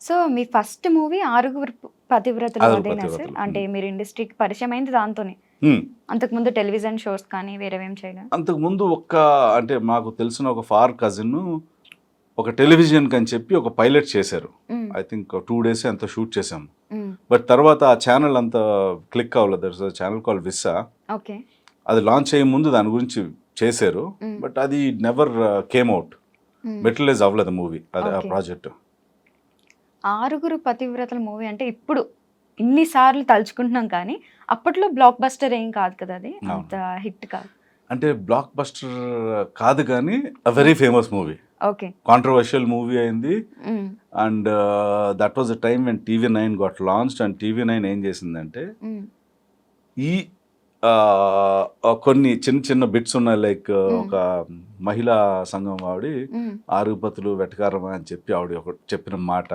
So మీ first movie ఆరుగురు పతివ్రతలు ఆరుగురు అదేనా సార్? పతివ్రతలు. అంటే మీరు ఇండస్ట్రీకి పరిచయం అయింది దాంతోనే. అంతకుముందు టెలివిజన్ షోస్ కానీ వేరేవేం చేయలేదు? అంతకుముందు అంటే మాకు తెలిసిన ఒక ఫార్ కజిన్ ఒక టెలివిజన్ అని చెప్పి ఒక పైలట్ చేశారు. ఐ థింక్ 2 days అంత షూట్ చేసాం. బట్ తర్వాత ఆ ఛానల్ అంత క్లిక్ అవ్వలేదు. Channel call విస్సా. ఓకే. అది లాంచ్ అయ్యే ముందు దాని గురించి చేశారు. బట్ అది నెవర్ కేమ్ అవుట్. మెటీరియలైజ్ అవ్వలేదు మూవీ, అది ఆ ప్రాజెక్ట్. ఆరుగురు పతివ్రతల మూవీ అంటే ఇప్పుడు ఇన్నిసార్లు తలుచుకుంటున్నాం కానీ అప్పట్లో బ్లాక్ బస్టర్ ఏం కాదు కదా, అది అంత హిట్ కాదు. అంటే బ్లాక్ బస్టర్ కాదు కానీ very famous movie. Okay. Controversial movie అయింది. And that was the time when TV9 got launched. And TV9 ఏం చేసిందంటే ఈ కొన్ని చిన్న చిన్న బిట్స్ ఉన్నాయి. లైక్ ఒక మహిళా సంఘం ఆవిడ ఆరుగుపతులు వెటకారమా అని చెప్పి ఆవిడ ఒక చెప్పిన మాట,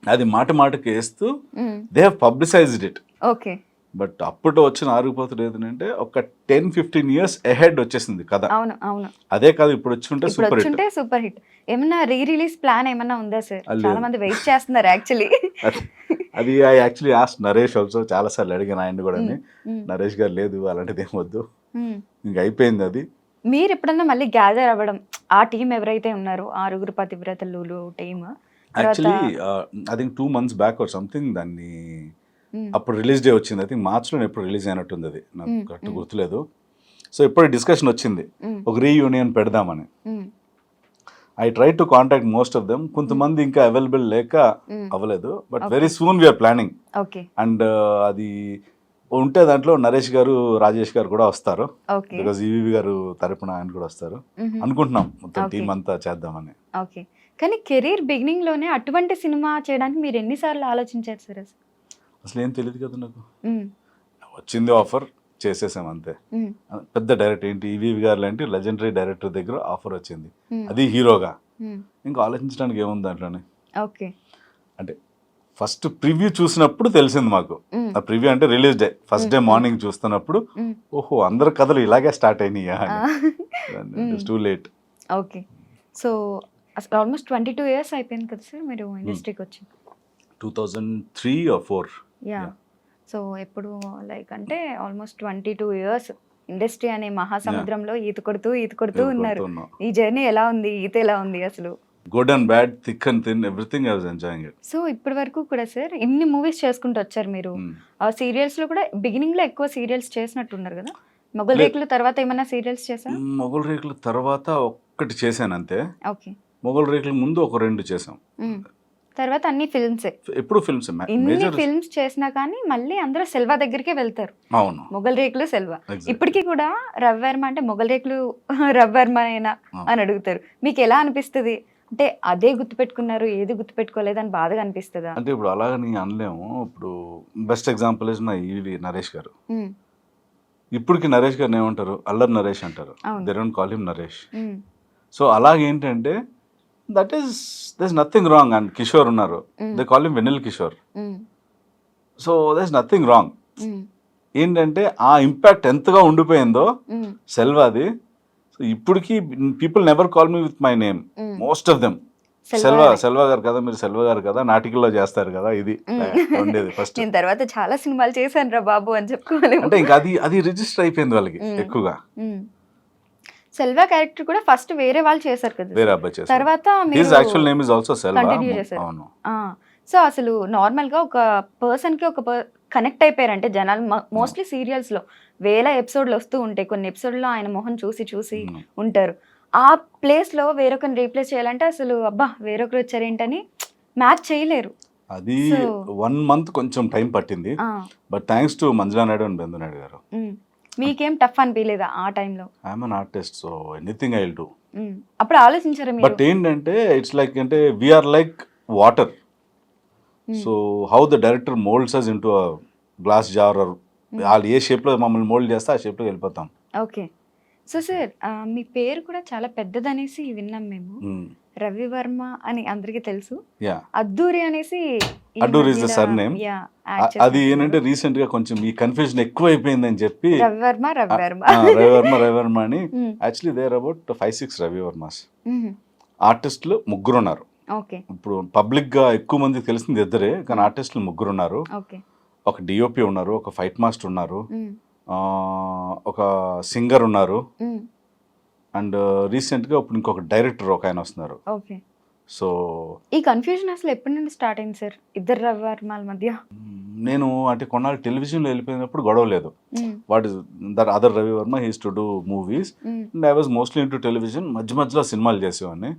అది మాట మాటకి వేస్తూ they have publicised it. Okay. But అప్పుడు వచ్చిన ఆరుగుపతులు ఏదంటే ఒక 10-15 years అహెడ్ వచ్చేసింది కదా. అవును అవును. అదే కాదు ఇప్పుడు వచ్చుంటే సూపర్ హిట్. ఏమన్నా రిలీజ్ ప్లాన్ ఏమన్నా ఉందా సార్? చాలా మంది వెయిట్ చేస్తున్నారు యాక్చువల్లీ. అది I actually asked Naresh also, చాలా సార్లు అడిగాను ఆయన కూడా. నరేష్ గారు లేదు అలాంటిది ఏం వద్దు, ఇంకా అయిపోయింది అది. మీరు ఎప్పుడన్నా మళ్ళీ గ్యాదర్ అవ్వడం, ఆ టీం ఎవరైతే ఉన్నారో ఆరుగురు పతివ్రతలు team, actually I think 2 months back or something దాన్ని అప్పుడు రిలీజ్ డే వచ్చింది. ఐ థింక్ మార్చ్లో ఎప్పుడు రిలీజ్ అయినట్టుంది, అది నాకు కరెక్ట్ గుర్తులేదు. సో ఇప్పుడు డిస్కషన్ వచ్చింది ఒక రీయూనియన్ పెడదామని. I try to contact most of them. కొంతమంది ఇంకా అవైలబుల్ లేక అవ్వలేదు. But very soon we are planning. And అది ఉంటే దాంట్లో నరేష్ గారు, రాజేష్ గారు కూడా వస్తారు. బికాజ్ ఈవీవి గారు తరపున ఆయన కూడా వస్తారు అనుకుంటున్నాం. మొత్తం టీం అంతా చేద్దామని. ఓకే. కానీ కెరీర్ బిగినింగ్ లోనే అటువంటి సినిమా చేయడానికి మీరు ఎన్నిసార్లు ఆలోచించారు సార్? అసలు ఏం తెలియదు కదా నాకు. వచ్చింది ఆఫర్, చేసేసాం అంతే. పెద్ద డైరెక్టర్ ఏంటి, ఈవీవి గారు లాంటి లెజెండరీ డైరెక్టర్ దగ్గర ఆఫర్ వచ్చింది, అది హీరోగా. ఇంకా ఆలోచించడానికి ఏముంది దాంట్లోనే. ఓకే. అంటే ఫస్ట్ ప్రివ్యూ చూసినప్పుడు తెలిసింది మాకు. ఆ ప్రివ్యూ అంటే release day first day morning చూస్తున్నప్పుడు ఓహో అందరు కథలు ఇలాగే స్టార్ట్ అయినాయా, టూ లేట్. ఓకే. సో అసలు ఆల్మోస్ట్ 22 years అయిపోయింది కదా సార్ మీరు ఇండస్ట్రీకి వచ్చి? 2003 or 2004. యా. సో ఎప్పుడు లైక్ అంటే ఆల్మోస్ట్ 22 years ఇండస్ట్రీ అనే మహాసముద్రంలో ఈత కొడుతూ ఉన్నారు. ఈ జర్నీ ఎలా ఉంది, ఈత ఎలా ఉంది అసలు? Good and bad, thick and thin, everything I was enjoying it. So ఇప్పటి వరకు కూడా సార్ ఇన్ని మూవీస్ చేసుకుంటూ వచ్చారు మీరు. ఆ సీరియల్స్ లో కూడా బిగినింగ్ లో ఎక్కువ సీరియల్స్ చేసినట్టున్నారు కదా. మొగల్ రేకుల తర్వాత ఏమైనా సీరియల్స్ చేశారు? మొగల్ రేకుల తర్వాత ఒక్కటి చేశాను అంతే. ఓకే. మొగల్ రేకుల ముందు ఒక 2 చేసాం. తర్వాత అన్ని ఫిల్మ్స్. ఎప్పుడు ఫిల్మ్స్. ఇన్ని ఫిల్మ్స్ చేసినా కానీ మళ్ళీ అందరూ సెల్వా దగ్గరికే వెళ్తారు. అవును. మొగల్ రేకులు సెల్వా. ఇప్పటికీ కూడా రవివర్మ అంటే మొగల్ రేకులు రవివర్మనేనా అని అడుగుతారు. మీకు ఎలా అనిపిస్తుంది? అంటే అదే గుర్తుపెట్టుకున్నారు, ఏది గుర్తుపెట్టుకోలేదని బాధగా అనిపిస్తుందా? అంటే ఇప్పుడు అలాగని అనలేము. ఇప్పుడు బెస్ట్ ఎగ్జాంపుల్ ఇస్ ఈవి నరేష్ గారు. ఇప్పటికి నరేష్ గారిని ఏమంటారు, అల్లరి నరేష్ అంటారు. They don't call him Naresh. So అలాగేంటంటే that is there is nothing wrong. And Kishore ఉన్నారు, they call him Vennela Kishore. So there is nothing wrong. ఏంటంటే ఆ ఇంపాక్ట్ ఎంతగా ఉండిపోయిందో సెల్వాది. సో ఇప్పటికి people never call me with my name, most of them. Selva garu కదా, మీరు సెల్వా గారు కదా, నాటికల్లో చేస్తారు కదా, ఇది ఉండేది ఫస్ట్. నేను తర్వాత చాలా సినిమాలు చేశాను రా బాబు అని చెప్పుకోవాలి. అంటే ఇంకా అది రిజిస్టర్ అయిపోయింది వాళ్ళకి ఎక్కువగా. సెల్వా క్యారెక్టర్ కూడా ఫస్ట్ వేరే వాళ్ళు చేశారు కదా, వేరే అబ్బాయి చేశారు. తర్వాత his actual name is also Selva. Continue చేశారు. సో అసలు నార్మల్ గా ఒక పర్సన్ కి ఒక కనెక్ట్ అయిపోయారంటే జనాలు మోస్ట్లీ సీరియల్స్ లో వేల ఎపిసోడ్లు వస్తూ ఉంటాయి. కొన్ని ఎపిసోడ్లో ఆయన మొహం చూసి ఉంటారు. ఆ ప్లేస్ లో వేరొకరిని రీప్లేస్ చేయాలంటే అసలు అబ్బా వేరొకరు వచ్చారేంటని మ్యాచ్ చేయలేరు. అది 1 month కొంచెం టైం పట్టింది. But thanks to Manjula Naidu and Bendu Naidu garu. మీకేం టఫ్ అనిపించలేదా ఆ టైంలో? I'm an artist, so anything I will do. అప్పుడు ఆలోచించారా మీరు? బట్ ఏంటంటే ఇట్స్ లైక్ అంటే we're like water. So how the director moulds us into a glass jar, వాళ్ళు ఏ షేప్లో మమ్మల్ని మోల్డ్ చేస్తే ఆ షేప్లో వెళ్ళిపోతాం. ఓకే. సో సార్ మీ పేరు కూడా చాలా పెద్దదనేసి విన్నాం మేము. రవివర్మ అని అందరికీ తెలుసు. అద్దూరి అనేసి, అద్దూరి ఇస్ ద సర్నేమ్. అది ఏంటంటే రీసెంట్ గా కొంచెం ఈ కన్ఫ్యూజన్ ఎక్కువ అయిపోయిందని చెప్పి రవివర్మ అని. Actually there about 5-6 Ravi Varmas. ఆర్టిస్టులు 3 ఉన్నారు ఓకే. ఇప్పుడు పబ్లిక్ గా ఎక్కువ మందికి తెలిసింది ఇద్దరే, కానీ ఆర్టిస్టులు 3 ఉన్నారు. ఓకే. ఒక డిఓపి ఉన్నారు, ఒక ఫైట్ మాస్టర్ ఉన్నారు, ఒక సింగర్ ఉన్నారు, అండ్ రీసెంట్గా ఇప్పుడు ఇంకొక డైరెక్టర్ ఒక ఆయన వస్తున్నారు. ఓకే. సో ఈ కన్ఫ్యూజన్ అసలు ఎప్పటి నుండి స్టార్ట్ అయింది సార్ ఇద్దరు రవి వర్మల మధ్య? నేను అంటే కొన్నాళ్ళు టెలివిజన్లో వెళ్ళిపోయినప్పుడు గొడవ లేదు. What is that other Ravi Varma he's to do movies and I was mostly in to television. మధ్య మధ్యలో సినిమాలు చేసేవాడిని.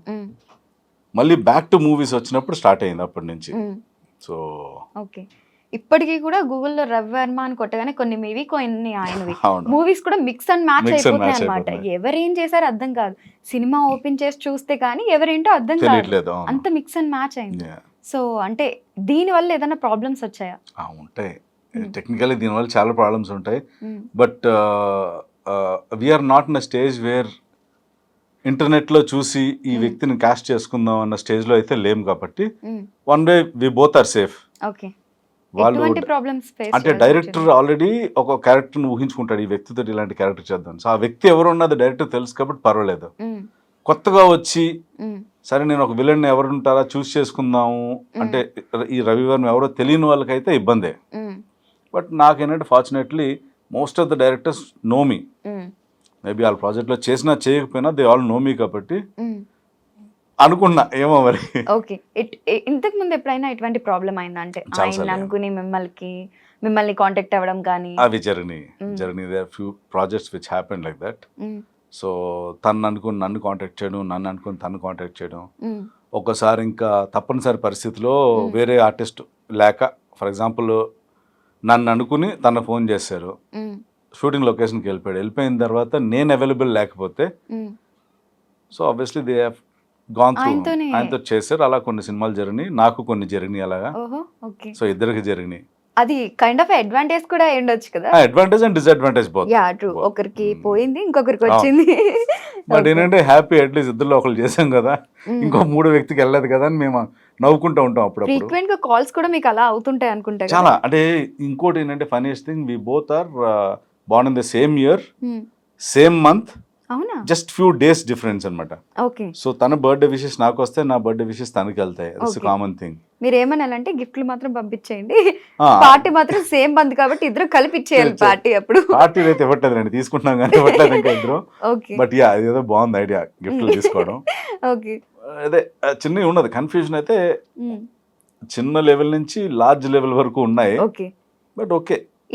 మళ్ళీ బ్యాక్ టు మూవీస్ వచ్చినప్పుడు స్టార్ట్ అయింది అప్పటి నుంచి. So okay. ఇప్పటికీ కూడా గూగుల్లో రవి వర్మ అని కొట్టగానే కొన్ని మీవి కొన్ని ఆయనవి అవును. మూవీస్ కూడా mix and match Mix and అయిపోతాయి match అనమాట. అయిపోతున్నాయి. ఎవరేం చేశారు అర్థం కాదు. సినిమా ఓపెన్ చేసి చూస్తే కానీ ఎవరేంటో అర్థం కాదు. తెలియట్లేదు. అవును. అంత మిక్స్ అండ్ మ్యాచ్ అయింది. Yeah. సో అంటే దీని వల్ల ఏదైనా ప్రాబ్లమ్స్ వచ్చాయా? ఉంటాయి. టెక్నికల్లీ దీనివల్ల చాలా ప్రాబ్లమ్స్ ఉంటాయి. But we are not in a stage where ఇంటర్నెట్లో చూసి ఈ వ్యక్తిని కాస్ట్ చేసుకుందాం అన్న స్టేజ్లో అయితే లేము. కాబట్టి one way we both are safe. Okay. వాళ్ళు ఎటువంటి ప్రాబ్లమ్స్ ఫేస్ అంటే డైరెక్టర్ ఆల్రెడీ ఒక క్యారెక్టర్ని ఊహించుకుంటాడు, ఈ వ్యక్తితో ఇలాంటి క్యారెక్టర్ చేద్దాం. సో ఆ వ్యక్తి ఎవరు ఉన్నది డైరెక్టర్ తెలుసు కాబట్టి పర్వాలేదు. కొత్తగా వచ్చి సరే నేను ఒక విలన్ ఎవరు ఉంటారా చూస్ చేసుకుందాము అంటే ఈ రవివర్మ ఎవరో తెలియని వాళ్ళకైతే ఇబ్బందే. బట్ నాకేంటంటే fortunately most of the directors know me. Maybe వాళ్ళ ప్రాజెక్ట్లో చేసినా చేయకపోయినా దే ఆల్ నో మీ కాబట్టి అనుకున్నా ఏమో మరి. ఓకే. ఇంతకు ముందు ఎప్పుడైనా ఇటువంటి ప్రాబ్లం అయిందా? అంటే ఆయన అనుకుని మిమ్మల్ని కాంటాక్ట్ అవ్వడం కానీ అవి journey there few projects which happen like that. So తను అనుకుని నన్ను కాంటాక్ట్ చేయడం, నన్ను అనుకుని తను కాంటాక్ట్ చేయడం. ఒక్కసారి ఇంకా తప్పనిసరి పరిస్థితిలో వేరే ఆర్టిస్ట్ లేక ఫర్ ఎగ్జాంపుల్ నన్ను అనుకుని తన ఫోన్ చేశారు, షూటింగ్ లొకేషన్కి వెళ్ళిపోయిన తర్వాత నేను అవైలబుల్ లేకపోతే so obviously they have gone through ఆయనతో చేశారు. అలా కొన్ని సినిమాలు జరిగినాయి, నాకు కొన్ని జరిగినాయి అలాగా. సో ఇద్దరికి జరిగినాయి. అది కైండ్ ఆఫ్ అడ్వాంటేజ్ కూడా ఉండొచ్చు కదా. Advantage and disadvantage both. Yeah true. ఒకరికి పోయింది, ఇంకొకరికి వచ్చింది. బట్ ఏంటంటే హ్యాపీ అట్లీస్ట్ ఇద్దరు ఒకరు చేసాం కదా, ఇంకో 3 వ్యక్తికి వెళ్ళలేదు కదా అని మేము నవ్వుకుంటూ ఉంటాం అప్పుడప్పుడు. ఫ్రీక్వెంట్ గా కాల్స్ కూడా మీకు అలా అవుతుంటాయి అనుకుంటా కదా. చాలా. అంటే ఇంకోటి ఏంటంటే funniest thing, we both are born in the same year, same month, అవునా? జస్ట్ ఫ్యూ డేస్ డిఫరెన్స్ అనమాట. ఓకే. సో తన బర్త్డే విషెస్ నాకు వస్తాయి, నా బర్త్డే విషెస్ తనకి వెళ్తాయి. It's common thing. మీరు ఏమనాలంటే గిఫ్ట్లు మాత్రం పంపించేయండి, పార్టీ మాత్రం సేమ్ మంత్ కాబట్టి ఇద్దరు కలిపి ఇచ్చేయాలి పార్టీ. అప్పుడు పార్టీ అయితే ఇవ్వట్లేదండి, తీసుకుంటున్నాం కానీ ఇవ్వట్లేదు ఇంకా ఇద్దరు. బట్ యా అదేదో బాగుంది ఐడియా గిఫ్ట్లు తీసుకోవడం. ఓకే. అదే చిన్నవి ఉన్నది కన్ఫ్యూజన్ అయితే చిన్న లెవెల్ నుంచి లార్జ్ లెవెల్ వరకు ఉన్నాయి. ఓకే. But okay